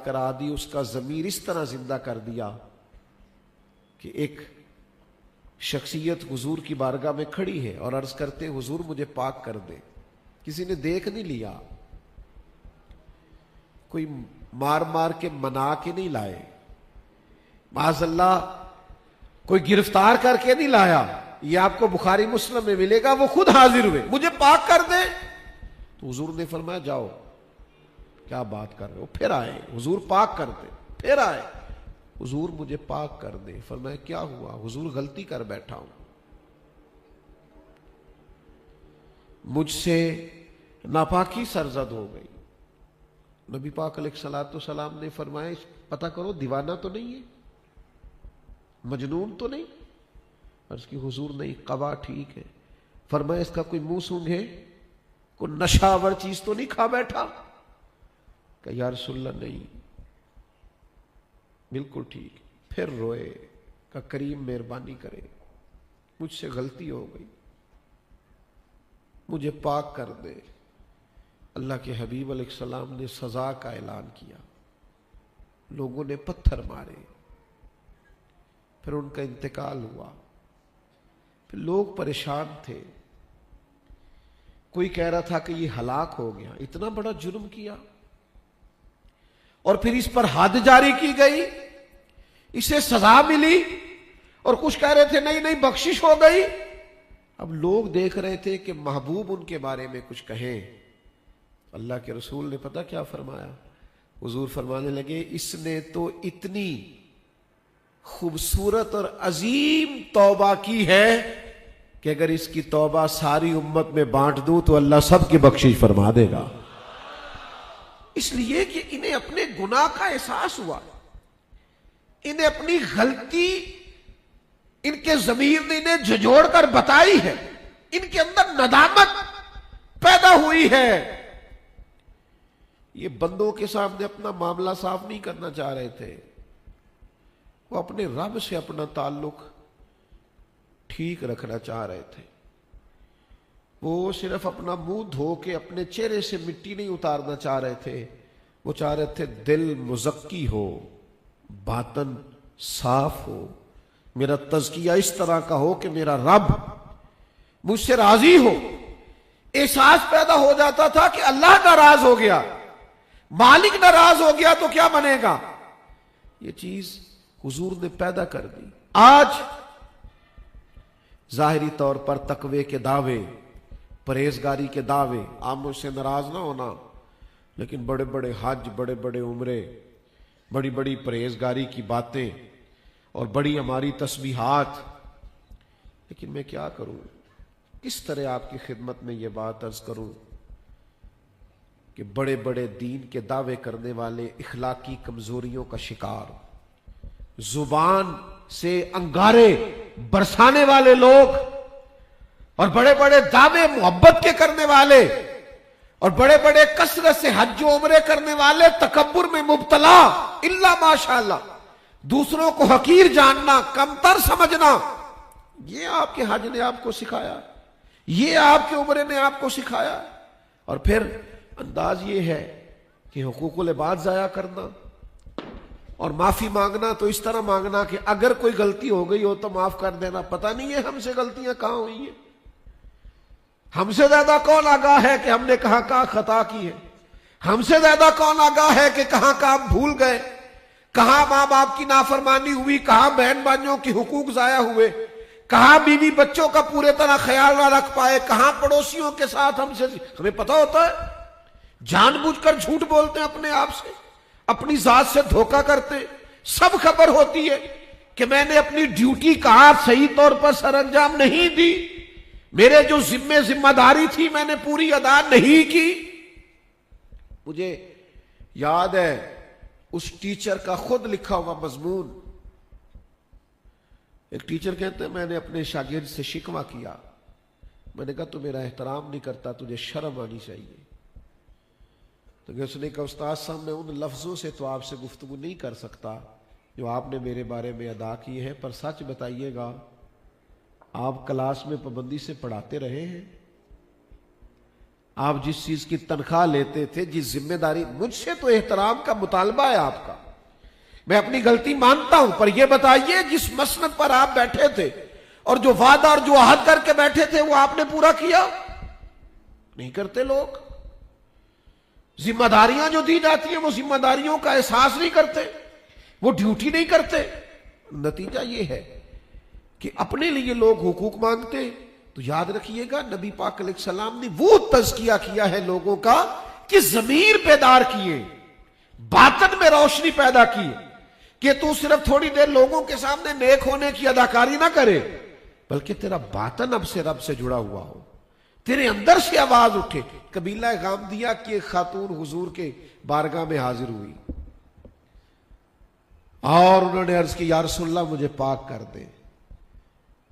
یاد کرا دی, اس کا ضمیر اس طرح زندہ کر دیا کہ ایک شخصیت حضور کی بارگاہ میں کھڑی ہے اور عرض کرتے حضور مجھے پاک کر دے. کسی نے دیکھ نہیں لیا, کوئی مار مار کے منا کے نہیں لائے, معاذ اللہ کوئی گرفتار کر کے نہیں لایا. یہ آپ کو بخاری مسلم میں ملے گا, وہ خود حاضر ہوئے, مجھے پاک کر دے. تو حضور نے فرمایا جاؤ, کیا بات کر رہے ہو. پھر آئے, حضور پاک کر دے. پھر آئے, حضور مجھے پاک کر دے. فرمایا کیا ہوا. حضور غلطی کر بیٹھا ہوں, مجھ سے ناپاکی سرزد ہو گئی. نبی پاک علیہ الصلوۃ والسلام نے فرمایا پتہ کرو دیوانہ تو نہیں ہے, مجنون تو نہیں. عرض کی حضور نہیں, قبا ٹھیک ہے. فرمایا اس کا کوئی منہ سونگھے, کوئی نشہ آور چیز تو نہیں کھا بیٹھا. کہ یا رسول اللہ نہیں, بالکل ٹھیک. پھر روئے, کہ کریم مہربانی کرے, مجھ سے غلطی ہو گئی, مجھے پاک کر دے. اللہ کے حبیب علیہ السلام نے سزا کا اعلان کیا, لوگوں نے پتھر مارے, پھر ان کا انتقال ہوا. پھر لوگ پریشان تھے, کوئی کہہ رہا تھا کہ یہ ہلاک ہو گیا, اتنا بڑا جرم کیا, اور پھر اس پر حد جاری کی گئی, اسے سزا ملی, اور کچھ کہہ رہے تھے نہیں نہیں بخشش ہو گئی. اب لوگ دیکھ رہے تھے کہ محبوب ان کے بارے میں کچھ کہیں. اللہ کے رسول نے پتہ کیا فرمایا. حضور فرمانے لگے اس نے تو اتنی خوبصورت اور عظیم توبہ کی ہے کہ اگر اس کی توبہ ساری امت میں بانٹ دوں تو اللہ سب کی بخشش فرما دے گا. اس لیے کہ انہیں اپنے گناہ کا احساس ہوا, انہیں اپنی غلطی ان کے ضمیر نے انہیں جھنجھوڑ کر بتائی ہے, ان کے اندر ندامت پیدا ہوئی ہے. یہ بندوں کے سامنے اپنا معاملہ صاف نہیں کرنا چاہ رہے تھے, وہ اپنے رب سے اپنا تعلق ٹھیک رکھنا چاہ رہے تھے. وہ صرف اپنا منہ دھو کے اپنے چہرے سے مٹی نہیں اتارنا چاہ رہے تھے, وہ چاہ رہے تھے دل مزکی ہو, باطن صاف ہو, میرا تزکیہ اس طرح کا ہو کہ میرا رب مجھ سے راضی ہو. احساس پیدا ہو جاتا تھا کہ اللہ ناراض ہو گیا, مالک ناراض ہو گیا تو کیا بنے گا. یہ چیز حضور نے پیدا کر دی. آج ظاہری طور پر تقوی کے دعوے, پرہیزگاری کے دعوے, آپ مجھ سے ناراض نہ ہونا, لیکن بڑے بڑے حج, بڑے بڑے عمرے, بڑی بڑی پرہیزگاری کی باتیں اور بڑی ہماری تسبیحات, لیکن میں کیا کروں, کس طرح آپ کی خدمت میں یہ بات عرض کروں کہ بڑے بڑے دین کے دعوے کرنے والے اخلاقی کمزوریوں کا شکار, زبان سے انگارے برسانے والے لوگ, اور بڑے بڑے دعوے محبت کے کرنے والے, اور بڑے بڑے کثرت سے حج و عمرے کرنے والے تکبر میں مبتلا, الا ماشاءاللہ, دوسروں کو حقیر جاننا, کمتر سمجھنا. یہ آپ کے حج نے آپ کو سکھایا, یہ آپ کے عمرے نے آپ کو سکھایا. اور پھر انداز یہ ہے کہ حقوق العباد ضائع کرنا اور معافی مانگنا تو اس طرح مانگنا کہ اگر کوئی غلطی ہو گئی ہو تو معاف کر دینا. پتہ نہیں ہے ہم سے غلطیاں کہاں ہوئی ہیں, ہم سے زیادہ کون آگاہ ہے کہ ہم نے کہاں کہاں خطا کی ہے, ہم سے زیادہ کون آگاہ ہے کہ کہاں کہاں بھول گئے, کہاں ماں باپ کی نافرمانی ہوئی, کہاں بہن بھائیوں کی حقوق ضائع ہوئے, کہاں بیوی بچوں کا پورے طرح خیال نہ رکھ پائے, کہاں پڑوسیوں کے ساتھ ہمیں پتہ ہوتا ہے, جان بوجھ کر جھوٹ بولتے ہیں اپنے آپ سے, اپنی ذات سے دھوکہ کرتے, سب خبر ہوتی ہے کہ میں نے اپنی ڈیوٹی کا صحیح طور پر سر انجام نہیں دی, میرے جو ذمہ داری تھی میں نے پوری ادا نہیں کی. مجھے یاد ہے اس ٹیچر کا خود لکھا ہوا مضمون. ایک ٹیچر کہتے ہیں میں نے اپنے شاگرد سے شکوہ کیا, میں نے کہا تو میرا احترام نہیں کرتا, تجھے شرم آنی چاہیے. تو اس نے کہا استاد صاحب میں ان لفظوں سے تو آپ سے گفتگو نہیں کر سکتا جو آپ نے میرے بارے میں ادا کیے ہیں, پر سچ بتائیے گا آپ کلاس میں پابندی سے پڑھاتے رہے ہیں؟ آپ جس چیز کی تنخواہ لیتے تھے، جس ذمہ داری، مجھ سے تو احترام کا مطالبہ ہے آپ کا، میں اپنی غلطی مانتا ہوں، پر یہ بتائیے جس مسند پر آپ بیٹھے تھے اور جو وعدہ اور جو عہد کر کے بیٹھے تھے وہ آپ نے پورا کیا؟ نہیں کرتے لوگ۔ ذمہ داریاں جو دی جاتی ہیں وہ ذمہ داریوں کا احساس نہیں کرتے، وہ ڈیوٹی نہیں کرتے۔ نتیجہ یہ ہے کہ اپنے لیے لوگ حقوق مانگتے۔ تو یاد رکھیے گا، نبی پاک علیہ السلام نے وہ تزکیہ کیا ہے لوگوں کا کہ ضمیر بیدار کیے، باطن میں روشنی پیدا کی، کہ تو صرف تھوڑی دیر لوگوں کے سامنے نیک ہونے کی اداکاری نہ کرے، بلکہ تیرا باطن اب سے رب سے جڑا ہوا ہو، تیرے اندر سے آواز اٹھے۔ قبیلہ غامدیہ کی ایک خاتون حضور کے بارگاہ میں حاضر ہوئی اور انہوں نے عرض کی، یا رسول اللہ مجھے پاک کر دے۔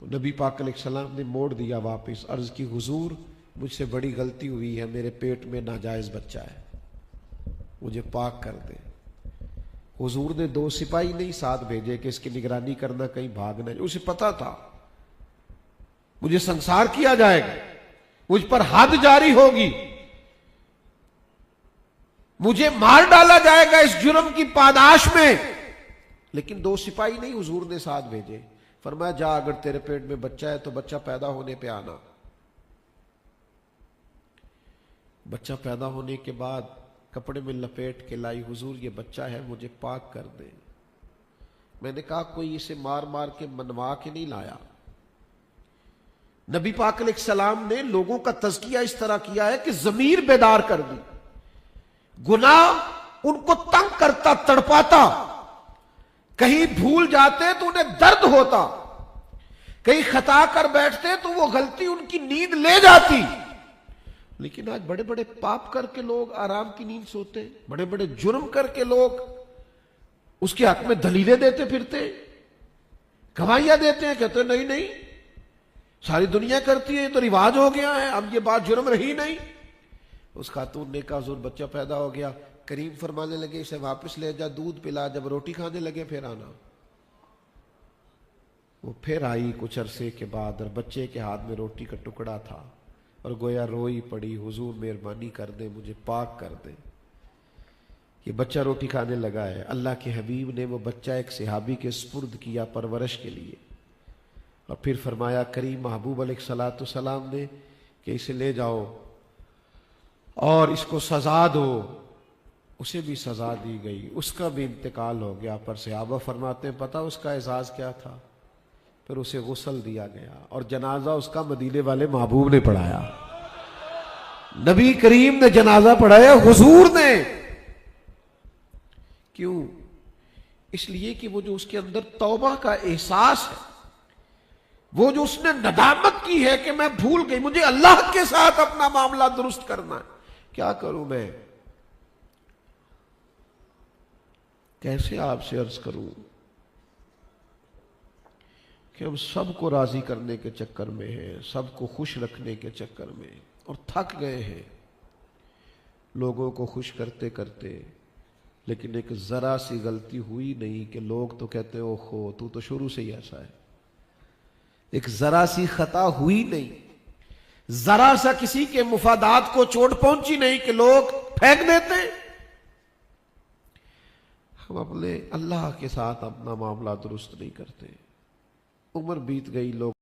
تو نبی پاک علیہ السلام نے موڑ دیا واپس، عرض کی، حضور مجھ سے بڑی غلطی ہوئی ہے، میرے پیٹ میں ناجائز بچہ ہے، مجھے پاک کر دے۔ حضور نے 2 سپاہی نہیں ساتھ بھیجے کہ اس کی نگرانی کرنا کہیں بھاگ نہ، اسے پتا تھا مجھے سنسار کیا جائے گا، مجھ پر حد جاری ہوگی، مجھے مار ڈالا جائے گا اس جرم کی پاداش میں، لیکن 2 سپاہی نہیں حضور نے ساتھ بھیجے۔ فرمایا جا، اگر تیرے پیٹ میں بچہ ہے تو بچہ پیدا ہونے پہ آنا۔ بچہ پیدا ہونے کے بعد کپڑے میں لپیٹ کے لائی، حضور یہ بچہ ہے، مجھے پاک کر دے۔ میں نے کہا کوئی اسے مار مار کے منوا کے نہیں لایا۔ نبی پاک علیہ السلام نے لوگوں کا تزکیہ اس طرح کیا ہے کہ ضمیر بیدار کر دی۔ گناہ ان کو تنگ کرتا، تڑپاتا، کہیں بھول جاتے تو انہیں درد ہوتا، کہیں خطا کر بیٹھتے تو وہ غلطی ان کی نیند لے جاتی۔ لیکن آج بڑے بڑے پاپ کر کے لوگ آرام کی نیند سوتے، بڑے بڑے جرم کر کے لوگ اس کے حق میں دلیلیں دیتے پھرتے، گواہیاں دیتے ہیں، کہتے ہیں نہیں نہیں ساری دنیا کرتی ہے، یہ تو رواج ہو گیا ہے، اب یہ بات جرم رہی نہیں۔ اس خاتون نے کہا حضور بچہ پیدا ہو گیا، کریم فرمانے لگے اسے واپس لے جا، دودھ پلا، جب روٹی کھانے لگے پھر آنا۔ وہ پھر آئی کچھ عرصے کے بعد، اور بچے کے ہاتھ میں روٹی کا ٹکڑا تھا، اور گویا روئی پڑی، حضور مہربانی کر دیں، مجھے پاک کر دیں۔ یہ بچہ روٹی کھانے لگا ہے، اللہ کے حبیب نے وہ بچہ ایک صحابی کے سپرد کیا پرورش کے لیے، اور پھر فرمایا کریم محبوب علیہ الصلوۃ والسلام نے کہ اسے لے جاؤ اور اس کو سزا دو۔ اسے بھی سزا دی گئی، اس کا بھی انتقال ہو گیا، پر صحابہ فرماتے ہیں پتہ اس کا اعزاز کیا تھا؟ پھر اسے غسل دیا گیا اور جنازہ اس کا مدینے والے محبوب نے پڑھایا، نبی کریم نے جنازہ پڑھایا، حضور نے۔ کیوں؟ اس لیے کہ وہ جو اس کے اندر توبہ کا احساس ہے، وہ جو اس نے ندامت کی ہے کہ میں بھول گئی، مجھے اللہ کے ساتھ اپنا معاملہ درست کرنا ہے، کیا کروں میں، کیسے آپ سے عرض کروں کہ ہم سب کو راضی کرنے کے چکر میں ہیں، سب کو خوش رکھنے کے چکر میں، اور تھک گئے ہیں لوگوں کو خوش کرتے کرتے، لیکن ایک ذرا سی غلطی ہوئی نہیں کہ لوگ تو کہتے ہیں اوہو تو شروع سے ہی ایسا ہے۔ ایک ذرا سی خطا ہوئی نہیں، ذرا سا کسی کے مفادات کو چوٹ پہنچی نہیں کہ لوگ پھینک دیتے۔ ہم اپنے اللہ کے ساتھ اپنا معاملہ درست نہیں کرتے، عمر بیت گئی، لوگ